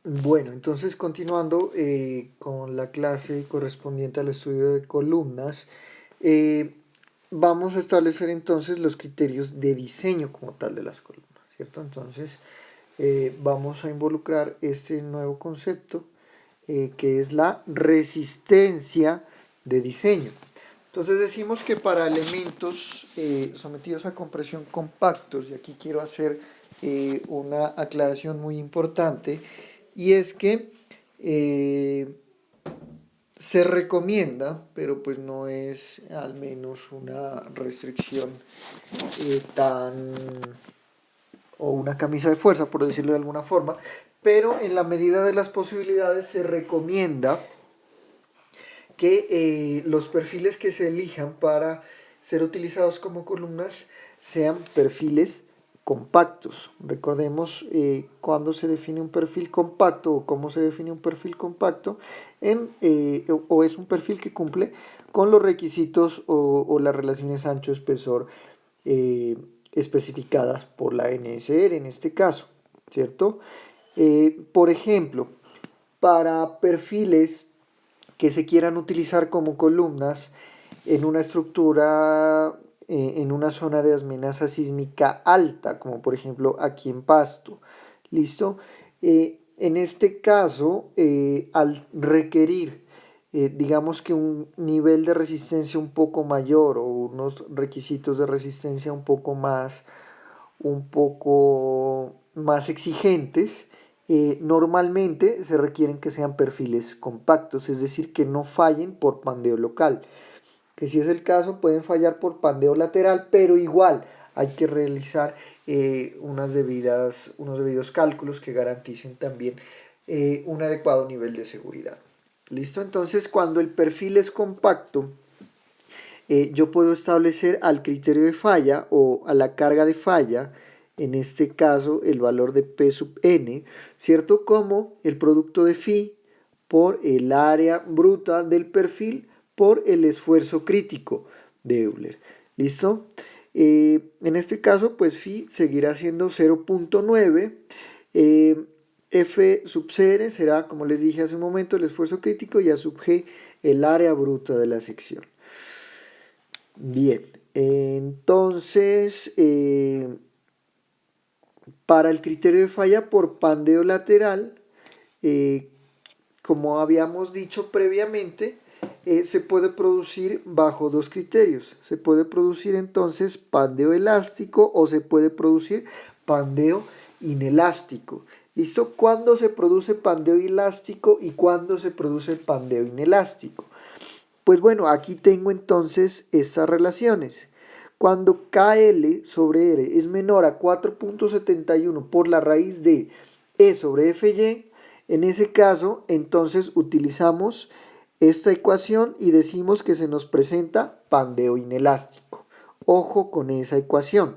Bueno, entonces continuando con la clase correspondiente al estudio de columnas, eh, vamos a establecer entonces los criterios de diseño como tal de las columnas, ¿cierto? Entonces vamos a involucrar este nuevo concepto que es la resistencia de diseño. Entonces decimos que para elementos sometidos a compresión compactos, y aquí quiero hacer una aclaración muy importante, y es que eh, se recomienda, pero pues no es al menos una restricción tan o una camisa de fuerza, por decirlo de alguna forma, pero en la medida de las posibilidades se recomienda que los perfiles que se elijan para ser utilizados como columnas sean perfiles compactos. Recordemos cuándo se define un perfil compacto o cómo se define un perfil compacto o es un perfil que cumple con los requisitos o las relaciones ancho-espesor eh, especificadas por la NSR en este caso, ¿cierto? Por ejemplo, para perfiles que se quieran utilizar como columnas en una estructura, en una zona de amenaza sísmica alta, como por ejemplo aquí en Pasto. ¿Listo? En este caso, al requerir, digamos que un nivel de resistencia un poco mayor o unos requisitos de resistencia un poco más exigentes, normalmente se requieren que sean perfiles compactos, es decir, que no fallen por pandeo local. Que si es el caso pueden fallar por pandeo lateral, pero igual hay que realizar unos debidos cálculos que garanticen también un adecuado nivel de seguridad. ¿Listo? Entonces, cuando el perfil es compacto, yo puedo establecer al criterio de falla o a la carga de falla, en este caso el valor de P sub n, ¿cierto? Como el producto de phi por el área bruta del perfil por el esfuerzo crítico de Euler. ¿Listo? En este caso, pues phi seguirá siendo 0.9. F sub CR será, como les dije hace un momento, el esfuerzo crítico y A sub G el área bruta de la sección. Bien, entonces, para el criterio de falla por pandeo lateral, eh, como habíamos dicho previamente, se puede producir bajo dos criterios. Se puede producir entonces pandeo elástico o se puede producir pandeo inelástico. ¿Listo? ¿Cuándo se produce pandeo elástico y cuándo se produce pandeo inelástico? Pues bueno, aquí tengo entonces estas relaciones. Cuando KL sobre R es menor a 4.71 por la raíz de E sobre FY, en ese caso entonces utilizamos esta ecuación y decimos que se nos presenta pandeo inelástico. Ojo con esa ecuación.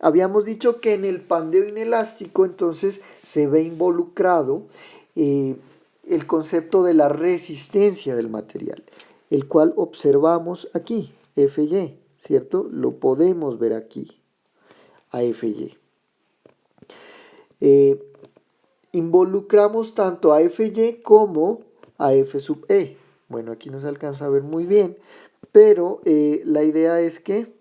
Habíamos dicho que en el pandeo inelástico entonces se ve involucrado eh, el concepto de la resistencia del material, el cual observamos aquí, FY, ¿cierto? Lo podemos ver aquí, a FY. Eh, Involucramos tanto a FY como a F sub E. Bueno, aquí no se alcanza a ver muy bien, pero la idea es que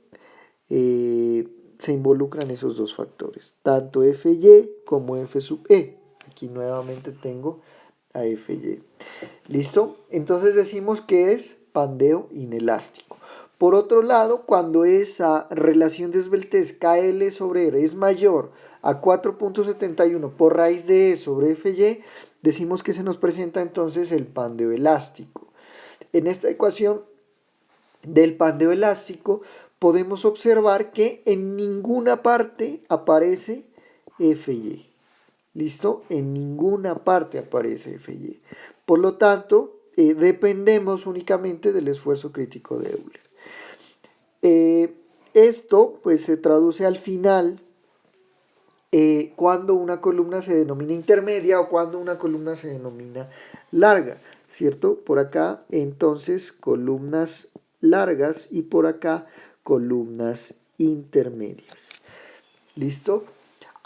se involucran esos dos factores, tanto FY como F sub E. Aquí nuevamente tengo a FY. ¿Listo? Entonces decimos que es pandeo inelástico. Por otro lado, cuando esa relación de esbeltez KL sobre R es mayor a 4.71 por raíz de E sobre FY, decimos que se nos presenta entonces el pandeo elástico. En esta ecuación del pandeo elástico podemos observar que en ninguna parte aparece FY. ¿Listo? En ninguna parte aparece FY. Por lo tanto, dependemos únicamente del esfuerzo crítico de Euler. Esto pues se traduce al final cuando una columna se denomina intermedia o cuando una columna se denomina larga, ¿cierto? Por acá entonces columnas largas y por acá columnas intermedias. ¿Listo?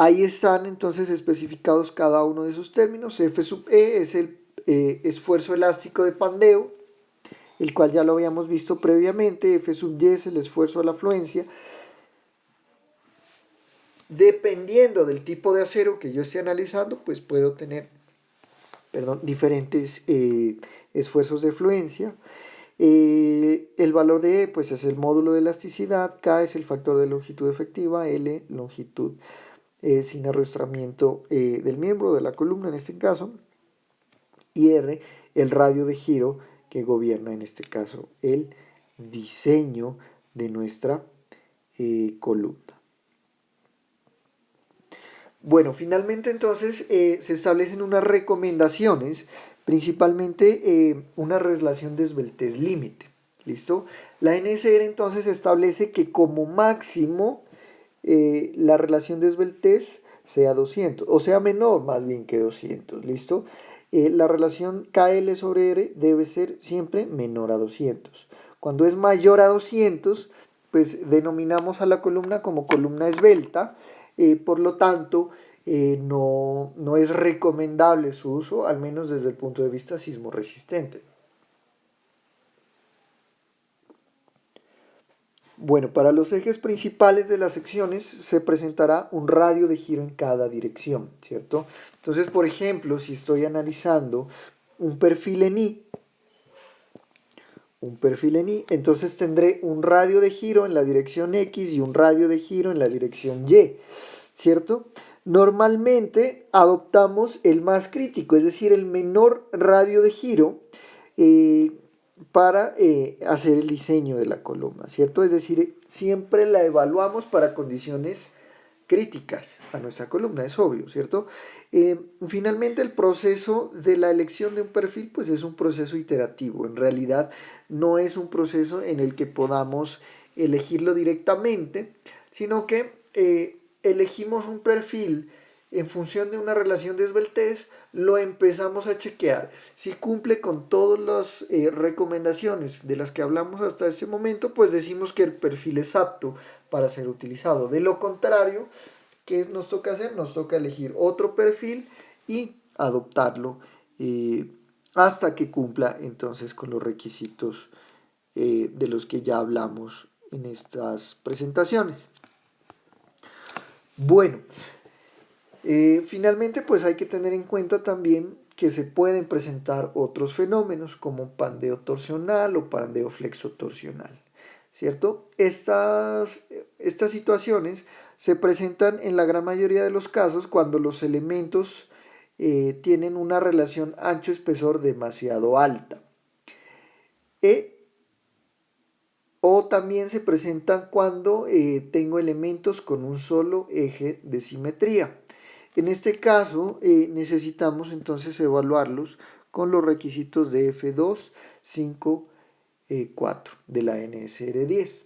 Ahí están entonces especificados cada uno de esos términos. F sub E es el esfuerzo elástico de pandeo, el cual ya lo habíamos visto previamente. F sub Y es el esfuerzo a la afluencia. Dependiendo del tipo de acero que yo esté analizando, pues puedo tener diferentes esfuerzos de fluencia. El valor de E pues, es el módulo de elasticidad, K es el factor de longitud efectiva, L longitud sin arrastramiento del miembro, de la columna en este caso, y R el radio de giro que gobierna en este caso el diseño de nuestra columna. Bueno, finalmente entonces se establecen unas recomendaciones, principalmente una relación de esbeltez límite. ¿Listo? La NSR entonces establece que como máximo la relación de esbeltez sea 200, o sea menor más bien que 200. ¿Listo? La relación KL sobre R debe ser siempre menor a 200. Cuando es mayor a 200, pues denominamos a la columna como columna esbelta. Por lo tanto, no es recomendable su uso, al menos desde el punto de vista sismo resistente. Bueno, para los ejes principales de las secciones se presentará un radio de giro en cada dirección, ¿cierto? Entonces, por ejemplo, si estoy analizando un perfil en I, entonces tendré un radio de giro en la dirección X y un radio de giro en la dirección Y, ¿cierto? Normalmente adoptamos el más crítico, es decir, el menor radio de giro para hacer el diseño de la columna, ¿cierto? Es decir, siempre la evaluamos para condiciones críticas a nuestra columna, es obvio, ¿cierto? Finalmente, el proceso de la elección de un perfil, pues es un proceso iterativo. En realidad, no es un proceso en el que podamos elegirlo directamente, sino que elegimos un perfil en función de una relación de esbeltez, lo empezamos a chequear. Si cumple con todas las recomendaciones de las que hablamos hasta este momento, pues decimos que el perfil es apto para ser utilizado. De lo contrario, ¿qué nos toca hacer? Nos toca elegir otro perfil y adoptarlo hasta que cumpla entonces con los requisitos de los que ya hablamos en estas presentaciones. Bueno, finalmente pues hay que tener en cuenta también que se pueden presentar otros fenómenos como pandeo torsional o pandeo flexotorsional, ¿cierto? Estas situaciones se presentan en la gran mayoría de los casos cuando los elementos tienen una relación ancho-espesor demasiado alta. O también se presentan cuando tengo elementos con un solo eje de simetría. En este caso necesitamos entonces evaluarlos con los requisitos de F2, 5, 4 de la NSR 10.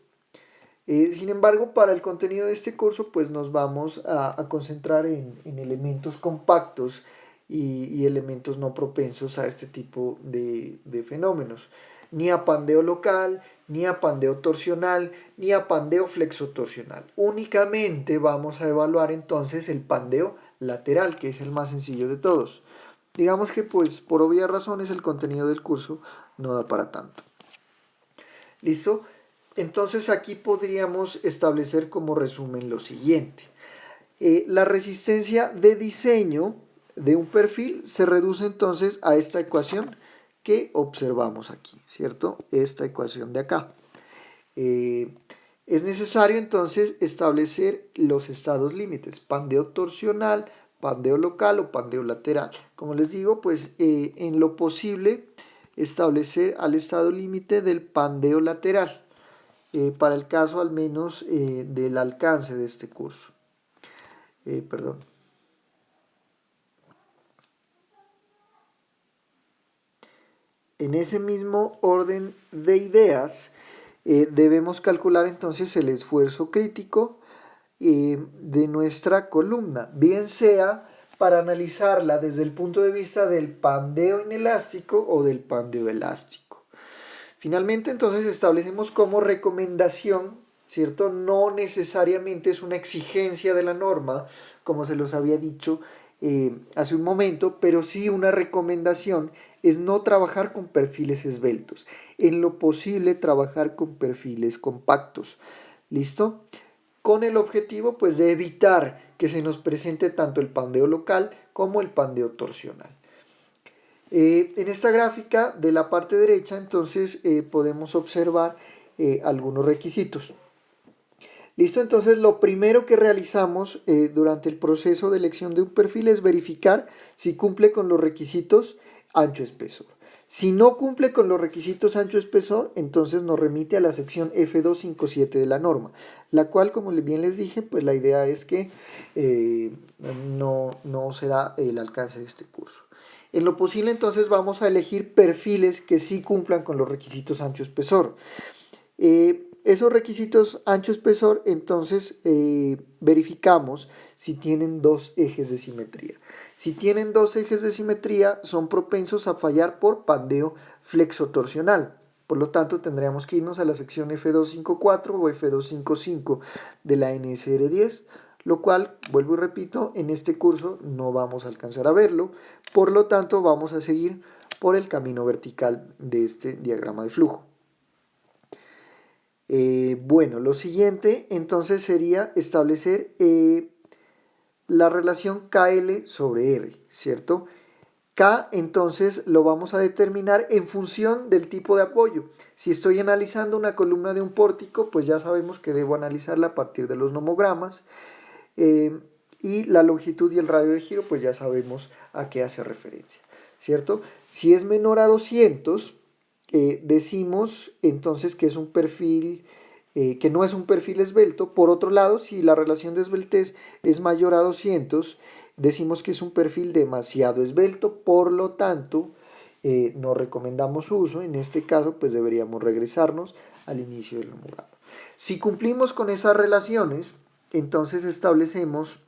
Sin embargo, para el contenido de este curso, pues nos vamos a concentrar en elementos compactos y elementos no propensos a este tipo de fenómenos. Ni a pandeo local, ni a pandeo torsional, ni a pandeo flexotorsional. Únicamente vamos a evaluar entonces el pandeo lateral, que es el más sencillo de todos. Digamos que pues por obvias razones el contenido del curso no da para tanto. ¿Listo? Entonces aquí podríamos establecer como resumen lo siguiente. La resistencia de diseño de un perfil se reduce entonces a esta ecuación que observamos aquí, ¿cierto? Esta ecuación de acá. Es necesario entonces establecer los estados límites, pandeo torsional, pandeo local o pandeo lateral. Como les digo, pues en lo posible establecer al estado límite del pandeo lateral, para el caso al menos del alcance de este curso. Perdón. En ese mismo orden de ideas, debemos calcular entonces el esfuerzo crítico de nuestra columna, bien sea para analizarla desde el punto de vista del pandeo inelástico o del pandeo elástico. Finalmente, entonces establecemos como recomendación, ¿cierto? No necesariamente es una exigencia de la norma como se los había dicho hace un momento, pero sí una recomendación es no trabajar con perfiles esbeltos, en lo posible trabajar con perfiles compactos, ¿listo? Con el objetivo pues de evitar que se nos presente tanto el pandeo local como el pandeo torsional. En esta gráfica de la parte derecha entonces podemos observar algunos requisitos. Listo, entonces lo primero que realizamos durante el proceso de elección de un perfil es verificar si cumple con los requisitos ancho-espesor. Si no cumple con los requisitos ancho-espesor, entonces nos remite a la sección F257 de la norma, la cual, como bien les dije, pues la idea es que no será el alcance de este curso. En lo posible, entonces, vamos a elegir perfiles que sí cumplan con los requisitos ancho-espesor. Esos requisitos ancho-espesor, entonces verificamos si tienen dos ejes de simetría. Si tienen dos ejes de simetría, son propensos a fallar por pandeo flexotorsional. Por lo tanto, tendríamos que irnos a la sección F254 o F255 de la NSR 10, lo cual, vuelvo y repito, en este curso no vamos a alcanzar a verlo. Por lo tanto, vamos a seguir por el camino vertical de este diagrama de flujo. Bueno, lo siguiente entonces sería establecer la relación KL sobre R, ¿cierto? K entonces lo vamos a determinar en función del tipo de apoyo. Si estoy analizando una columna de un pórtico, pues ya sabemos que debo analizarla a partir de los nomogramas. Y la longitud y el radio de giro, pues ya sabemos a qué hace referencia, ¿cierto? Si es menor a 200, decimos entonces que es un perfil, que no es un perfil esbelto. Por otro lado, si la relación de esbeltez es mayor a 200, decimos que es un perfil demasiado esbelto, por lo tanto, no recomendamos su uso. En este caso, pues deberíamos regresarnos al inicio del nomograma. Si cumplimos con esas relaciones, entonces establecemos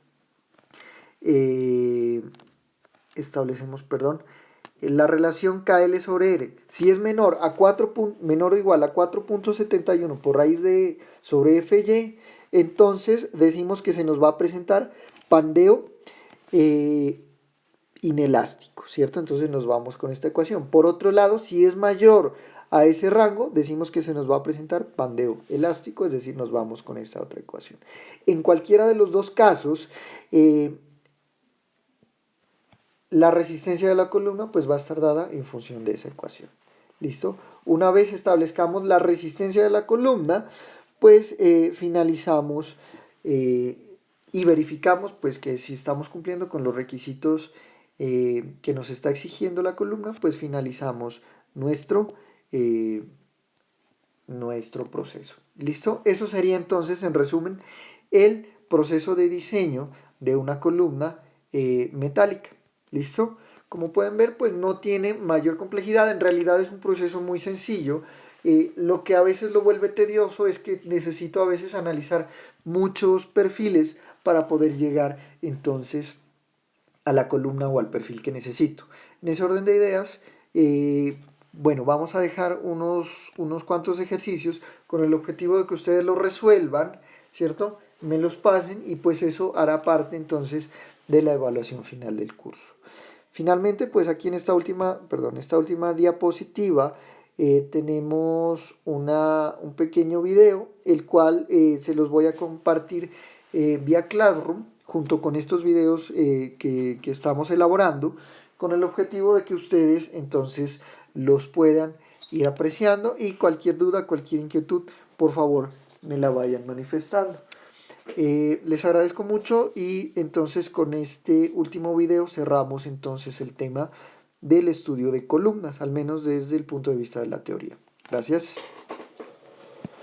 la relación KL sobre R. Si es menor o igual a 4.71 por raíz de sobre FY, entonces decimos que se nos va a presentar pandeo inelástico, ¿cierto? Entonces nos vamos con esta ecuación. Por otro lado, si es mayor a ese rango, decimos que se nos va a presentar pandeo elástico, es decir, nos vamos con esta otra ecuación. En cualquiera de los dos casos, la resistencia de la columna pues va a estar dada en función de esa ecuación. ¿Listo? Una vez establezcamos la resistencia de la columna, pues finalizamos y verificamos pues que si estamos cumpliendo con los requisitos que nos está exigiendo la columna, pues finalizamos nuestro proceso. ¿Listo? Eso sería entonces, en resumen, el proceso de diseño de una columna metálica. ¿Listo? Como pueden ver, pues no tiene mayor complejidad. En realidad es un proceso muy sencillo. Lo que a veces lo vuelve tedioso es que necesito a veces analizar muchos perfiles para poder llegar entonces a la columna o al perfil que necesito. En ese orden de ideas, bueno, vamos a dejar unos cuantos ejercicios con el objetivo de que ustedes los resuelvan, ¿cierto? Me los pasen y pues eso hará parte entonces de la evaluación final del curso. Finalmente, pues aquí en esta última diapositiva tenemos un pequeño video, el cual se los voy a compartir vía Classroom, junto con estos videos que estamos elaborando, con el objetivo de que ustedes entonces los puedan ir apreciando y cualquier duda, cualquier inquietud, por favor, me la vayan manifestando. Les agradezco mucho y entonces con este último video cerramos entonces el tema del estudio de columnas, al menos desde el punto de vista de la teoría. Gracias.